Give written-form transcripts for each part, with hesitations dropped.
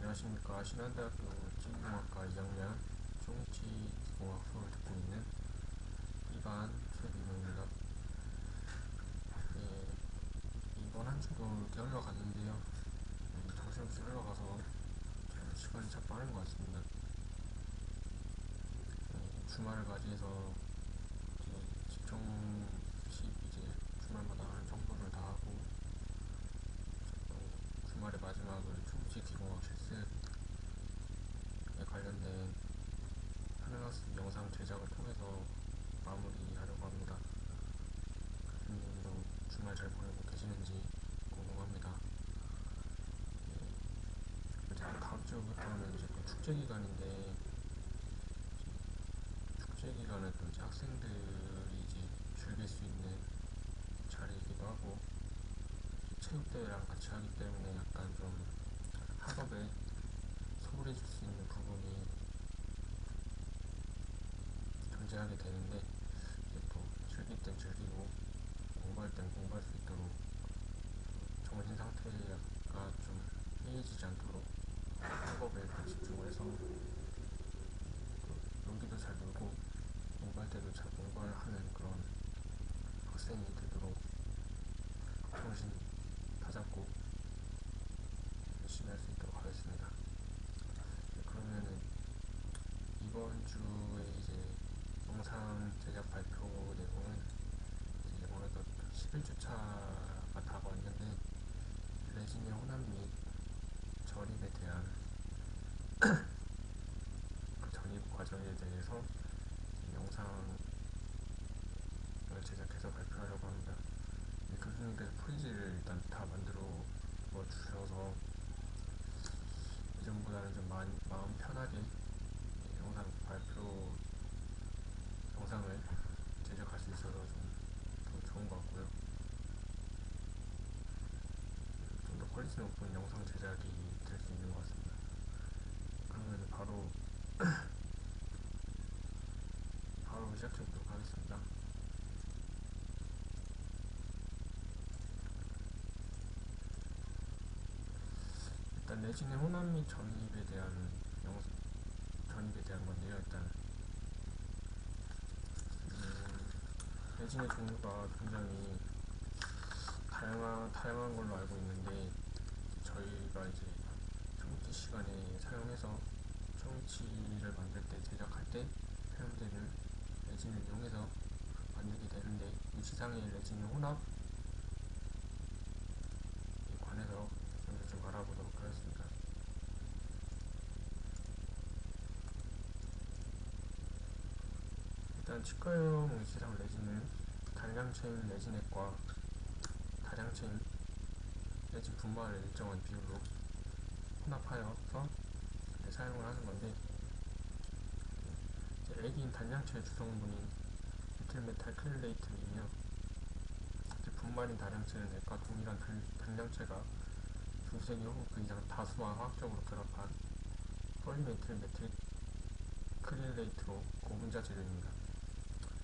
안녕하십니까. 신한대학교 지구공학과 2학년 총치공학 수업을 듣고 있는 이반 최민호입니다. 이번 한 주도 이렇게 흘러갔는데요. 정신없이 흘러가서 시간이 참 빠른 것 같습니다. 주말을 맞이해서 직종식 이제 주말마다 하는 정보를 다 하고 주말의 마지막을 총치 기공학 실습에 관련된 하늘학습 영상 제작을 통해서 마무리하려고 합니다. 교수님도 주말 잘 보내고 계시는지 궁금합니다. 이제 다음 주부터는 이제 또 축제 기간인데 축제 기간에 또 이제 학생들이 이제 즐길 수 있는 자리이기도 하고 체육대회랑 같이 하기 때문에 약간 좀 학업에 소홀해질 수 있는 부분이 존재하게 되는데 이제 또 즐길 땐 즐기고 공부할 땐 공부할 수 있도록 정신 상태가 좀 해이해지지 않도록 학업에 집중을 해서 놀기도 잘 놀고 공부할 때도 잘 공부를 하는 그런 학생이 되도록 정신 다잡고 열심히 할 수 있도록 하겠습니다. 그러면은 이번 주에 이제 영상 제작 발표 내용은 이제 어느덧 11주차가 다가왔는데 레진의 혼합 및 전입에 대한 그 전입 과정에 대해서 영상을 제작해서 발표하려고 합니다. 교수님께서 프리지를 일단 다 만들어 주셔서 예전보다는 좀 마음 편하게 영상 발표 영상을 제작할 수 있어서 좀 더 좋은 것 같고요. 좀 더 퀄리티 높은 영상 제작이 될 수 있는 것 같습니다. 그러면 바로 시작해보도록 하겠습니다. 일단 레진의 혼합 및 전입에 대한 건데요. 일단 레진의 종류가 굉장히 다양한 걸로 알고 있는데 저희가 이제 청취 시간에 사용해서 청취를 만들 때 제작할 때 사용되는 레진을 이용해서 만들게 되는데 이 지상의 레진 혼합에 관해서 먼저 좀 알아보도록 하겠습니다. 일단 치과용 지상 레진은 단량체인 레진액과 다량체인 레진 분말을 일정한 비율로 혼합하여서 사용을 하는 건데 액인 단량체 주성분인 메틸메탈클레이트이며 분말인 다량체는 액과 동일한 단량체가 두세 개 혹은 그 이상 다수와 화학적으로 결합한 폴리메틸 메틸크릴레이트로 고분자 재료입니다.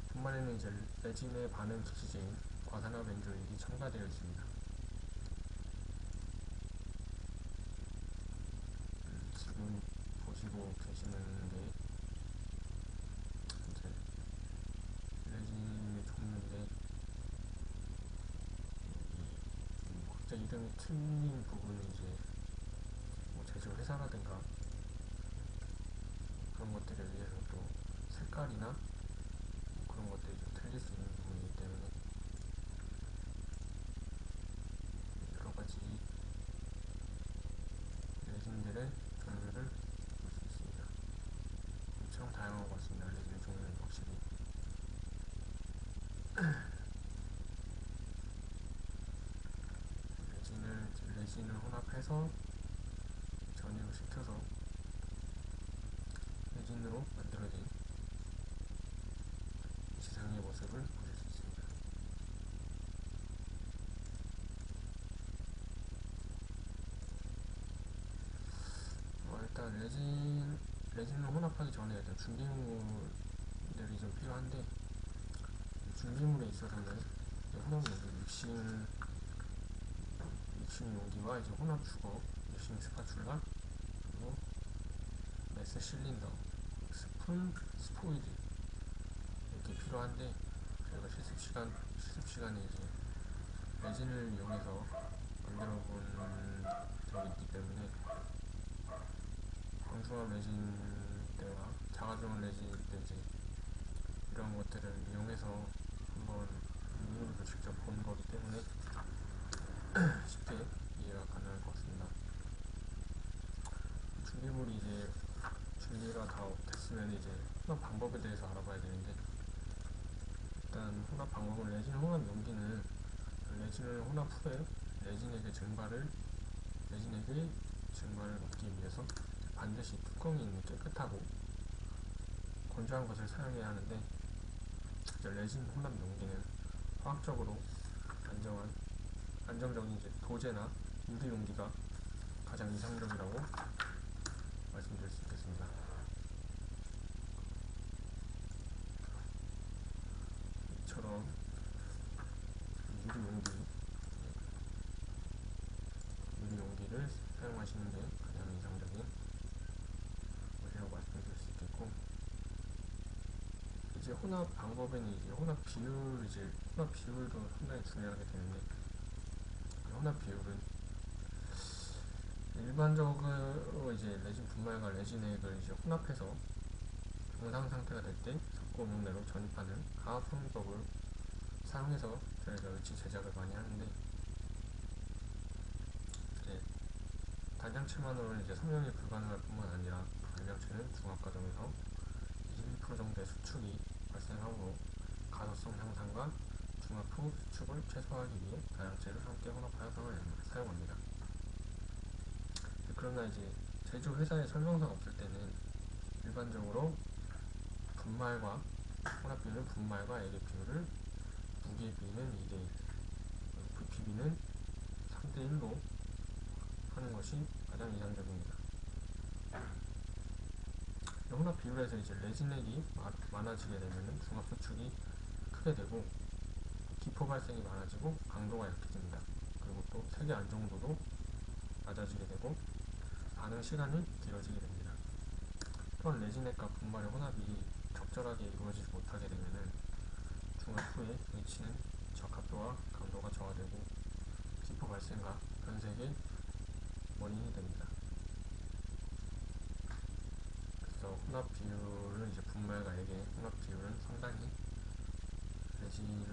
분말에는 이제 레진의 반응 기시제인 과산화 벤조일이 첨가되어 있습니다. 지금 보시고 계시는데 이제 레진의 종류인데 각자 이름이 틀린 부분은 이제 뭐 제조 회사라든가 그런 것들에 의해서 또 색깔이나 그런 것들이 좀 틀릴 수 있는 부분이기 때문에 여러 가지 레진들의 종류를 볼 수 있습니다. 엄청 다양한 것 같습니다. 레진 종류는 확실히. 레진을 혼합해서 전입을 시켜서 레진으로 만들어진 지상의 모습을 보실 수 있습니다. 일단 레진을 혼합하기 전에 일단 준비물들이 좀 필요한데 준비물에 있어서는 혼합 육신 용기와 이제 혼합 주거, 육신 스파츌라, S 실린더, 스푼, 스포이드 이렇게 필요한데 저희가 실습 시간에 이제 레진을 이용해서 만들어 본 적이 있기 때문에 광중압 레진 때와 자가중압 레진 때 이제 이런 것들을 이용해서 한번 이용도 직접 본 거기 때문에 쉽게 이해가 가능할 것 같습니다. 준비물이 이제 준비가 다 됐으면 이제 혼합 방법에 대해서 알아봐야 되는데, 일단 혼합 방법은 레진 혼합 용기는 레진을 혼합 후에 레진액의 증발을 막기 위해서 반드시 뚜껑이 있는 깨끗하고 건조한 것을 사용해야 하는데, 레진 혼합 용기는 화학적으로 안정적인 이제 도제나 유리 용기가 가장 이상적이라고 말씀드릴 수 있겠습니다. 이처럼 유리 용기를 사용하시는 게 가장 이상적인 것이라고 말씀드릴 수 있겠고, 이제 혼합 방법에는 이제 혼합 비율도 상당히 중요하게 되는데, 혼합 비율은 일반적으로 이제 레진 분말과 레진액을 이제 혼합해서 정상 상태가 될 때 석고 용례로 전입하는 화학 성분법을 사용해서 저희가 의치 제작을 많이 하는데, 이제 단장체만으로는 이제 성형이 불가능할 뿐만 아니라 단장체는 중압 과정에서 21% 정도의 수축이 발생하므로 가소성 향상과 중압 후 수축을 최소화하기 위해 단장체를 함께 혼합하여 사용합니다. 그러나 이제 제조 회사에 설명서가 없을 때는 일반적으로 혼합 비율은 분말과 액의 비율을 무게 비는 2대1, VPB는 3대1로 하는 것이 가장 이상적입니다. 혼합 비율에서 이제 레진액이 많아지게 되면 중압 수축이 크게 되고 기포 발생이 많아지고 강도가 약해집니다. 그리고 또 색의 안정도도 낮아지게 되고 반응 시간이 길어지게 됩니다. 또한 레진액과 분말의 혼합이 적절하게 이루어지지 못하게 되면 중압 후에 의치는 적합도와 강도가 저하되고 기포 발생과 변색의 원인이 됩니다. 그래서 혼합 비율은 이제 분말과 액의 혼합 비율은 상당히 레진의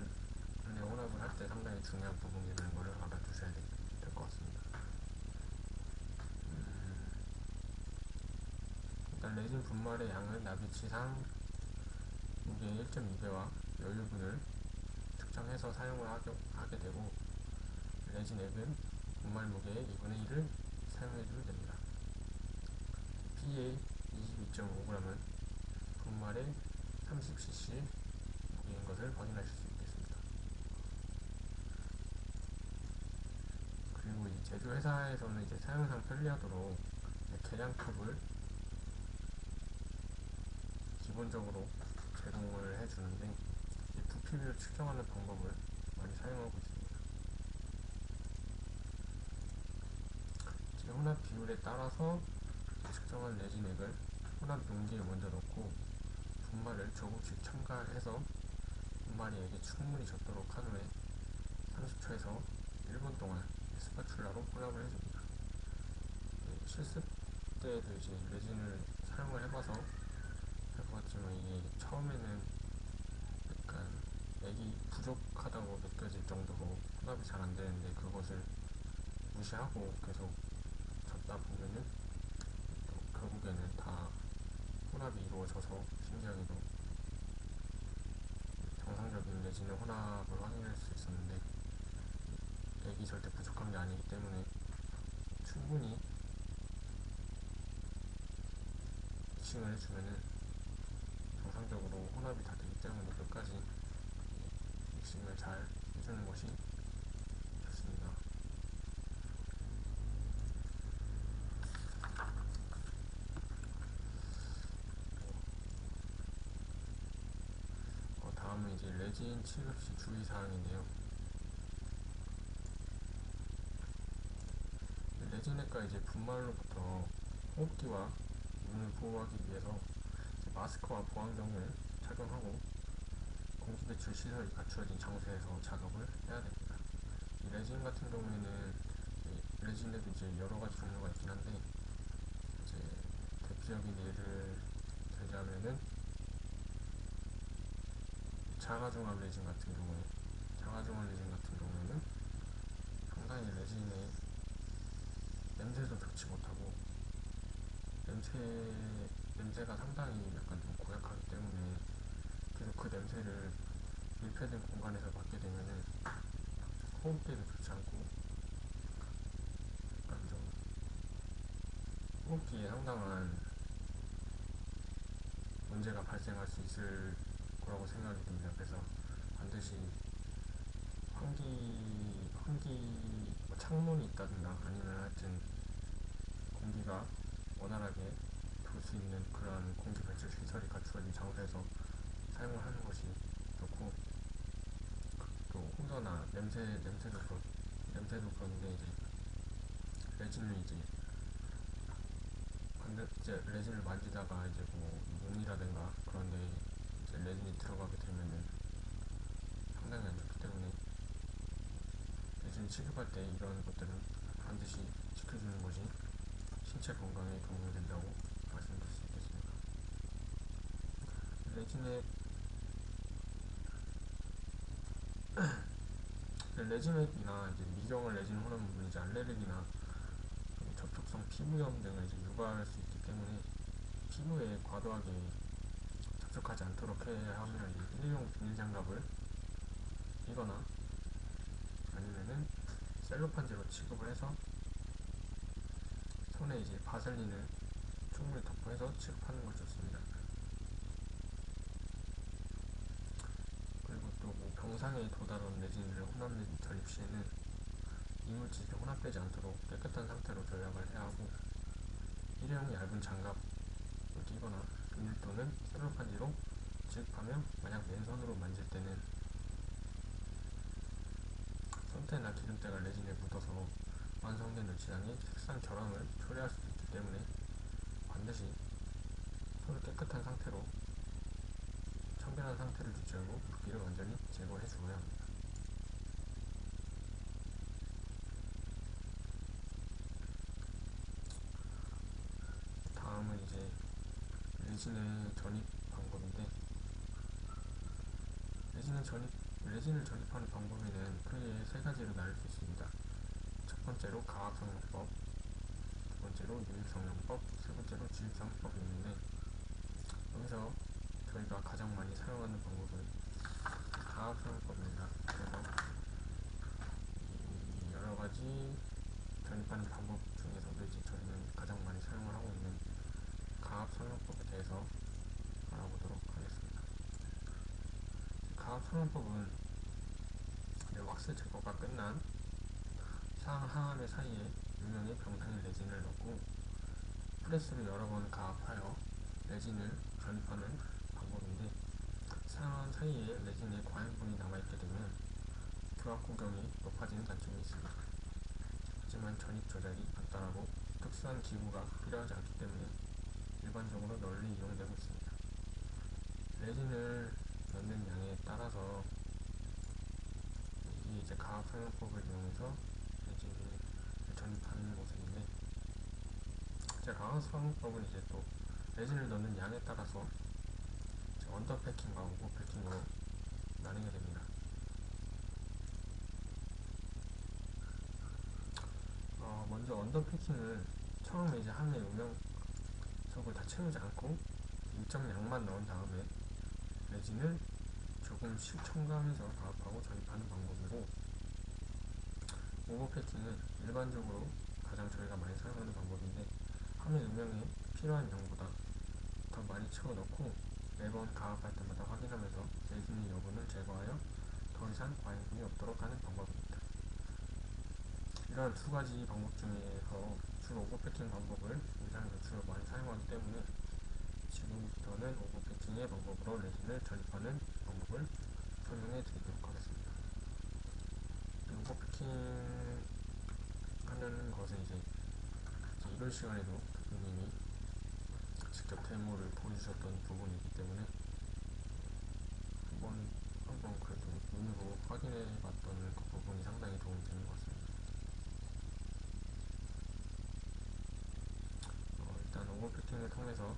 혼합을 할 때 상당히 중요한 부분이라는 것을 알아두셔야 될 것 같습니다. 일단 레진 분말의 양은 납입치상 무게의 1.2배와 여유분을 측정해서 사용을 하게 되고, 레진액은 분말 무게의 2분의 1을 사용해주면 됩니다. PA 22.5g은 분말의 30cc 무게인 것을 확인하실 수 있겠습니다. 그리고 이 제조회사에서는 이제 사용상 편리하도록 계량컵을 기본적으로 제공을 해주는데, 부피를 측정하는 방법을 많이 사용하고 있습니다. 혼합 비율에 따라서 측정한 레진액을 혼합 용기에 먼저 넣고 분말을 조금씩 첨가해서 분말이 액에 충분히 젖도록 한 후에 30초에서 1분 동안 스파츌라로 혼합을 해줍니다. 실습 때도 이제 레진을 사용을 해봐서 해봤지만 이게 처음에는 약간 액이 부족하다고 느껴질 정도로 혼합이 잘 안 되는데, 그것을 무시하고 계속 젓다 보면은 결국에는 다 혼합이 이루어져서 신기하게도 정상적인 레진의 혼합을 확인할 수 있었는데, 액이 절대 부족한 게 아니기 때문에 충분히 믹싱을 해주면은 정상적으로 혼합이 다 되기 때문에 끝까지 믹싱을 잘 해주는 것이 좋습니다. 다음은 이제 레진 취급 시 주의사항인데요. 레진액과 이제 분말로부터 호흡기와 눈을 보호하기 위해서 마스크와 보안경을 착용하고 공기 배출 시설이 갖추어진 장소에서 작업을 해야 됩니다. 이 레진 같은 경우에는 레진에도 이제 여러 가지 종류가 있긴 한데 이제 대표적인 예를 들자면은 자가종합 레진 같은 경우에는 상당히 레진의 냄새도 좋지 못하고 냄새가 상당히 약간 좀 고약하기 때문에 계속 그 냄새를 밀폐된 공간에서 맡게 되면은 호흡기에도 좋지 않고 약간 좀 호흡기에 상당한 문제가 발생할 수 있을 거라고 생각이 듭니다. 그래서 반드시 환기 창문이 있다든가 아니면 하여튼 공기가 원활하게 돌 수 있는 그런 공기 배출 시설이 갖추어진 장소에서 사용을 하는 것이 좋고, 또 홍서나 냄새도 그런데 이제 레진을 레진을 만지다가 이제 뭐 몸이라든가 그런데 이제 레진이 들어가게 되면은 상당히 안 좋기 때문에 레진 취급할 때 이런 것들은 반드시 지켜주는 것이 신체 건강에 도움이 된다고 말씀드릴 수 있겠습니다. 레진액, 레진액이나 이제 미경을 레진을 호르는 부분이 이제 알레르기나 접촉성 피부염 등을 이제 유발할 수 있기 때문에 피부에 과도하게 접촉하지 않도록 해야 하면 일회용 비닐 장갑을 끼거나 아니면은 셀로판지로 취급을 해서 손에 이제 바셀린을 충분히 덮어서 취급하는 것이 좋습니다. 그리고 또 뭐 병상에 도달한 레진을 혼합 레진 전입 시에는 이물질이 혼합되지 않도록 깨끗한 상태로 조약을 해야 하고, 일회용 얇은 장갑을 끼거나 비닐 또는 셀로판지로 취급하며 만약 맨손으로 만질 때는 손때나 기름때가 레진에 묻어서 완성된 물질량이 색상 결함을 초래할 수도 있기 때문에 반드시 손을 깨끗한 상태로 청결한 상태를 유지하고 물기를 완전히 제거해 주어야 합니다. 다음은 이제 레진의 전입 방법인데, 레진을 전입하는 방법에는 크게 세 가지로 나눌 수 있습니다. 첫 번째로 가압성용법, 두 번째로 유입성용법, 세 번째로 주입성용법이 있는데, 여기서 저희가 가장 많이 사용하는 방법은 가압성용법입니다. 그래서 이 여러 가지 전입하는 방법 중에서도 이제 저희는 가장 많이 사용을 하고 있는 가압성용법에 대해서 알아보도록 하겠습니다. 가압성용법은 왁스 제거가 끝난 상하안의 사이에 유명의 병상의 레진을 넣고 프레스를 여러 번 가압하여 레진을 전입하는 방법인데, 상하안 사이에 레진의 과잉분이 남아있게 되면 교합 구경이 높아지는 단점이 있습니다. 하지만 전입 조작이 간단하고 특수한 기구가 필요하지 않기 때문에 일반적으로 널리 이용되고 있습니다. 레진을 넣는 양에 따라서 이 이제 가압 사용법을 이용해서 레진을 전입하는 모습인데, 제 가압 사용법은 이제 또 레진을 넣는 양에 따라서 언더패킹과 오버패킹으로 나뉘게 됩니다. 먼저 언더패킹은 처음에 이제 함의 음영석을 다 채우지 않고 일정 양만 넣은 다음에 레진을 조금씩 첨가하면서 가압하고 전입하는 방법이고, 오버패킹은 일반적으로 가장 저희가 많이 사용하는 방법인데, 함의 음영에 필요한 양보다 더 많이 채워 넣고 매번 가압할 때마다 확인하면서 레진의 여분을 제거하여 더 이상 과잉분이 없도록 하는 방법입니다. 이러한 두 가지 방법 중에서 주로 오버패킹 방법을 임상에서 주로 많이 사용하기 때문에 지금부터는 오버패킹의 방법으로 레진을 전입하는 방법을 설명해 드리도록 하겠습니다. 오버패킹 하는 것은 이제 이번 시간에도 교수님이 직접 데모를 보여주셨던 부분이기 때문에 한번 그래도 눈으로 확인해 봤던 그 부분이 상당히 도움이 되는 것 같습니다. 일단 오버피팅을 통해서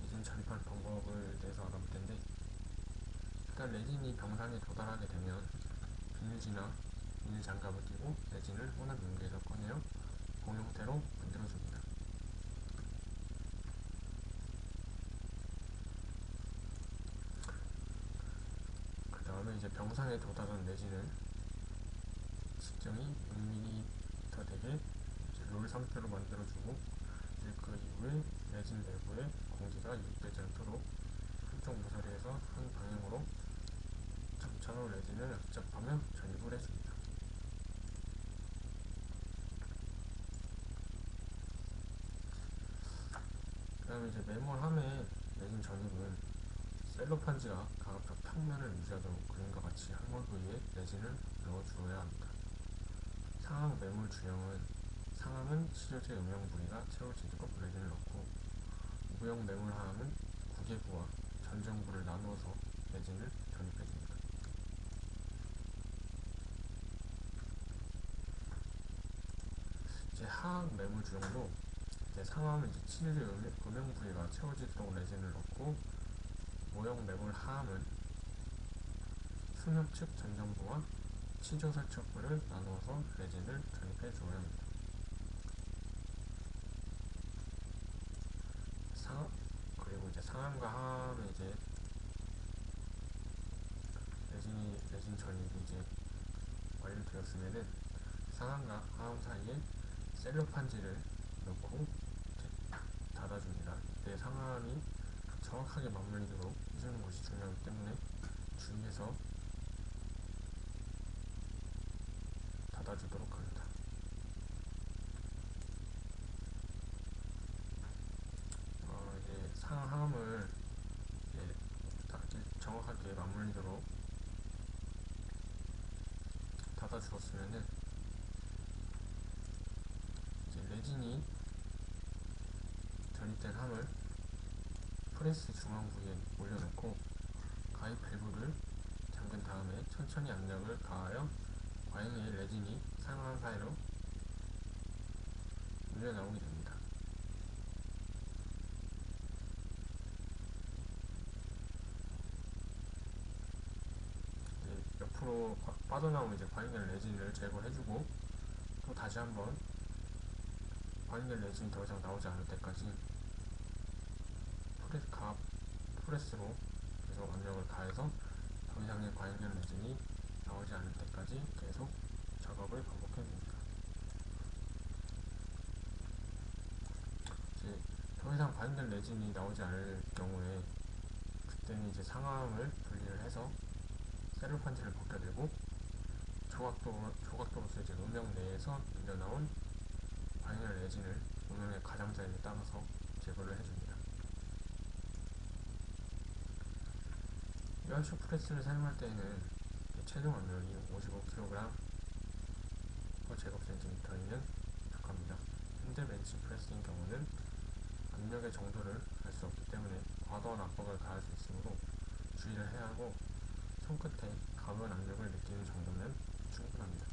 레진 처리하는 방법을 대해서 알아볼 텐데, 일단 레진이 병상에 도달하게 되면 비닐지나 비닐 장갑을 끼고 레진을 혼합 용기에서 꺼내어 공 형태로 만들어줍니다. 그 다음에 이제 병상에 도달한 레진을 측정이 6mm 되게 롤 상태로 만들어주고, 그 이후에 레진 내부에 공기가 유입되지 않도록 한쪽 모서리에서 한 방향으로 점차로 레진을 압착하며 전입을 해줍니다. 그 다음에 이제 매몰함의 레진 전입은 셀로판지가 가급적 평면을 유지하도록 그림과 같이 항몰 부위에 레진을 넣어주어야 합니다. 상황 매몰 주형은 상함은 치료제 음영 부위가 채워지도록 레진을 넣고, 무형 매몰 하함은 구개부와 전정부를 나누어서 레진을 전입해줍니다. 이제 하악 매몰 주형도 상함은 치료제 음영 부위가 채워지도록 레진을 넣고, 모형 매몰 하함은 수면 측 전정부와 치조 살척부를 나누어서 레진을 전입해 주어야 합니다. 그리고 이제 상함과 하함의 레진 전입이 이제 완료되었으면은 상함과 하함 사이에 셀로판지를 넣고 닫아줍니다. 이때 상함이 정확하게 맞물리도록 해주는 것이 중요하기 때문에 주의해서 닫아주도록 합니다. 이제 상함을 정확하게 맞물리도록 닫아주었으면은 이제 레진이 전입된 함을 프레스 중앙 부위에 올려놓고 가입 밸브를 잠근 다음에 천천히 압력을 가하여 과잉의 레진이 상함 사이로 밀려나오게 됩니다. 옆으로 빠져나온 과잉된 레진을 제거해주고, 또 다시 한번 과잉된 레진이 더 이상 나오지 않을 때까지 프레스로 계속 압력을 가해서 더 이상의 과잉된 레진이 나오지 않을 때까지 계속 작업을 반복해줍니다. 이제 더 이상 과잉된 레진이 나오지 않을 경우에 그때는 이제 상함을 분리를 해서 셀로판지를 벗겨내고 조각도로서 이제 음영 내에서 밀려나온 과잉된 레진을 음영의 가장자리에 따라서 제거를 해줍니다. 열 쇼프레스를 사용할 때에는 최종 압력이 55kg 제곱센티미터이면 부족합니다. 핸드 벤치 프레스인 경우는 압력의 정도를 알 수 없기 때문에 과도한 압박을 가할 수 있으므로 주의를 해야 하고, 손끝에 가벼운 압력을 느끼는 정도면 충분합니다.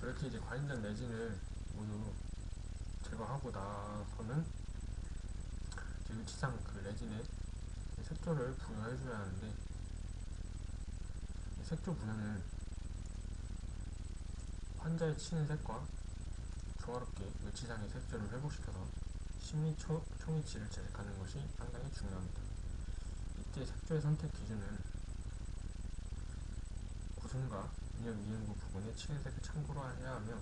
이렇게 이제 과잉된 레진을 모두 제거하고 나서는 위치상 그 레진에 색조를 부여해줘야 하는데, 색조 분야는 환자의 치는 색과 조화롭게 위치상의 색조를 회복시켜서 심리 초미치를 제작하는 것이 상당히 중요합니다. 이때 색조의 선택 기준은 구순과 인형 이응구 부분의 치는 색을 참고로 해야 하며,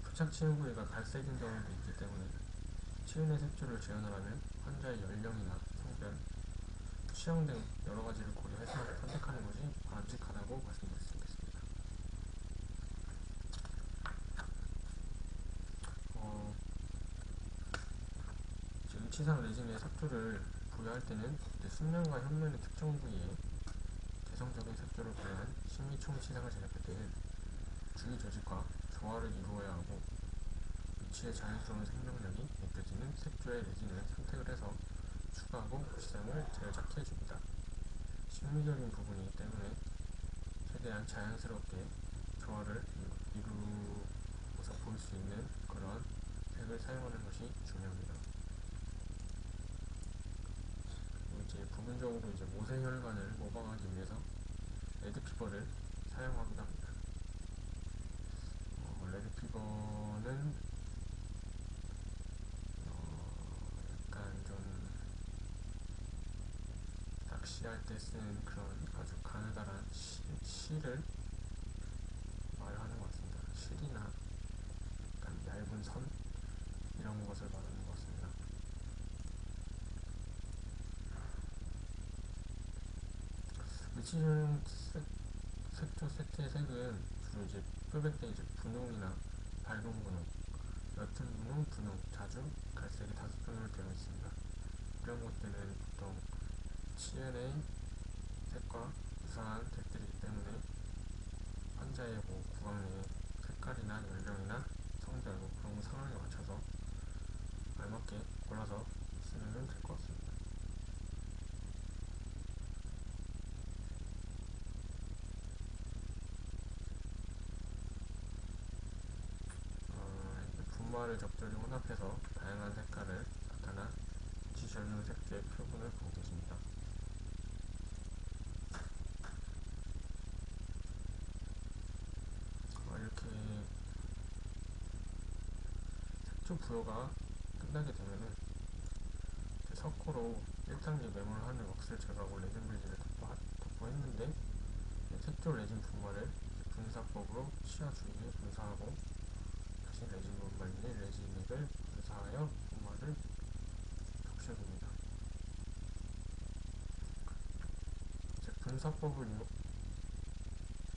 부착 치는 부위가 갈색인 경우도 있기 때문에 치은의 색조를 재현을 하면 환자의 연령이나 성별, 취향 등 여러 가지를 고려해서 선택하는 것이 바람직하다고 말씀드릴 수 있겠습니다. 위치상 레진의 색조를 부여할 때는 순면과 현면의 특정 부위에 개성적인 색조를 발휘한 신미총 치상을 제작할 때는 주위 조직과 조화를 이루어야 하고 위치의 자연스러운 생명력이 느껴지는 색조의 레진을 선택을 해서 추가하고 지상을 제작해 줍니다. 심미적인 부분이기 때문에 최대한 자연스럽게 조화를 이루어서 볼 수 있는 그런 색을 사용하는 것이 중요합니다. 그리고 이제 부분적으로 이제 모세혈관을 모방하기 위해서 레드피버를 사용하기도 합니다. 레드피버는 약간 좀 낚시할 때 쓰는 그런 아주 가느다란 실을 말하는 것 같습니다. 실이나 약간 얇은 선 이런 것을 말하는 것 같습니다. 물질형 색조 세트의 색은 주로 이제 표백 때 이제 분홍이나 밝은 분홍, 옅은 분홍, 분홍, 자주 갈색이 5종류로 되어 있습니다. 이런 것들은 보통 CNA 색과 유사한 색들이기 때문에 환자의 구강의 색깔이나 연령이나 성별 그런 상황에 맞춰서 알맞게 골라서 쓰면 될 것 같습니다. 분말을 적절히 혼합해서 다양한 색깔을 나타나 지전용 색조의 표본을 보고 계십니다. 이렇게 색조 부여가 끝나게 되면은 석고로 1단계 매몰 하는 왁스를 제거하고 레진 물질을 도포했는데 색조 레진 분말을 분사법으로 치아 주위에 분사하고 다시 레진 분말에 레진액을 분사하여 분말을 적셔줍니다.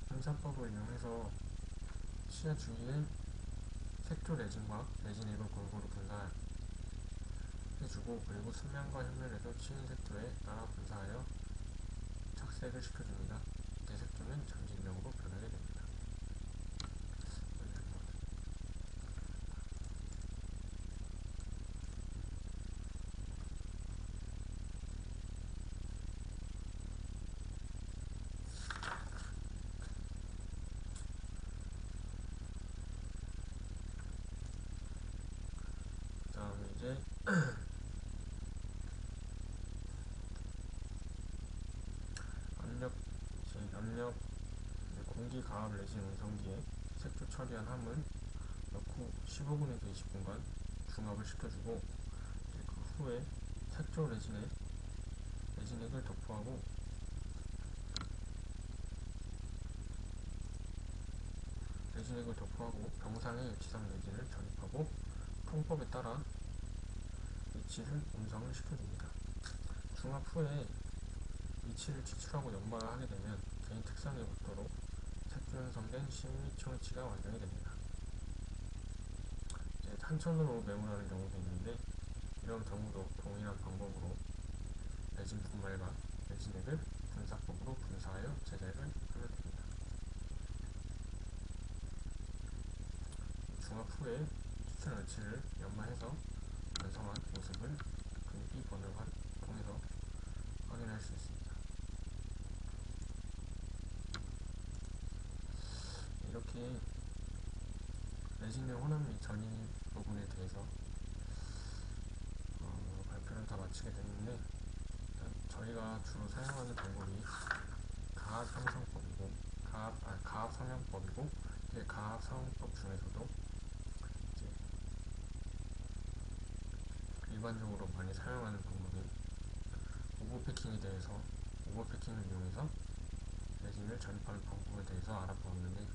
분사법을 이용해서 치아 주위에 색조 레진과 레진액을 골고루 분사해주고 그리고 순면과 현면에도 치은 색조에 따라 분사하여 착색을 시켜줍니다. 이때 색조는 점진적으로 변하게 됩니다. 그 다음에 이제 압력 공기 가압 레진 운송기에 색조 처리한 함을 넣고 15분에서 20분간 중압을 시켜주고 그 후에 색조 레진액을 도포하고 병상에 지상 레진을 전입하고 통법에 따라 위치를 음성을 시켜줍니다. 중압 후에 위치를 지출하고 연마를 하게 되면 개인 특성에 맞도록 색조 형성된 신미총치가 완성이 됩니다. 한천으로 매몰하는 경우도 있는데 이런 경우도 동일한 방법으로 레진 분말과 레진액을 분사법으로 분사하여 제작을 하면 됩니다. 중압 후에 추출 얼치를 연마해서 완성한 모습을 근비 번호를 통해서 확인할 수 있습니다. 이렇게 레진의 혼합 및 전이 부분에 대해서 발표를 다 마치게 됐는데 저희가 주로 사용하는 방법이 가압 형성법이고 가압 성형법이고 가압 성형법 중에서도 이제 일반적으로 많이 사용하는 방법인 오버패킹을 이용해서 레진을 전입하는 방법에 대해서 알아보았는데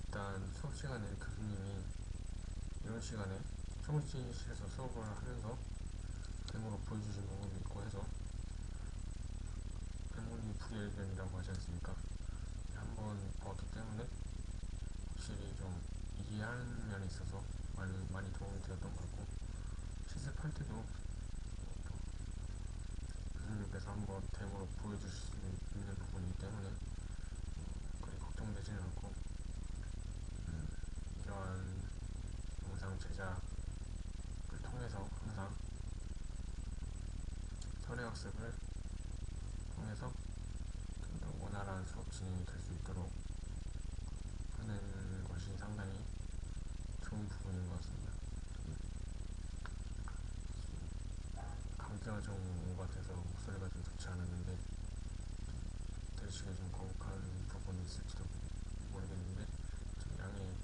일단 수업 시간에 교수님이 이런 시간에 초급실에서 수업을 하면서 데모로 보여주신 부분도 있고 해서 데모니 불여일견이라고 하지 않습니까? 한번 보았기 때문에 확실히 좀 이해하는 면에 있어서 많이 도움이 되었던 것 같고 실습할 때도 교수님께서 한번 제작을 통해서 항상 선행학습을 통해서 좀 더 원활한 수업 진행이 될 수 있도록 하는 것이 상당히 좋은 부분인 것 같습니다. 감기가 좀 온 것 같아서 목소리가 좀 좋지 않았는데 들으시기에 좀 거북한 부분이 있을지도 모르겠는데 좀 양해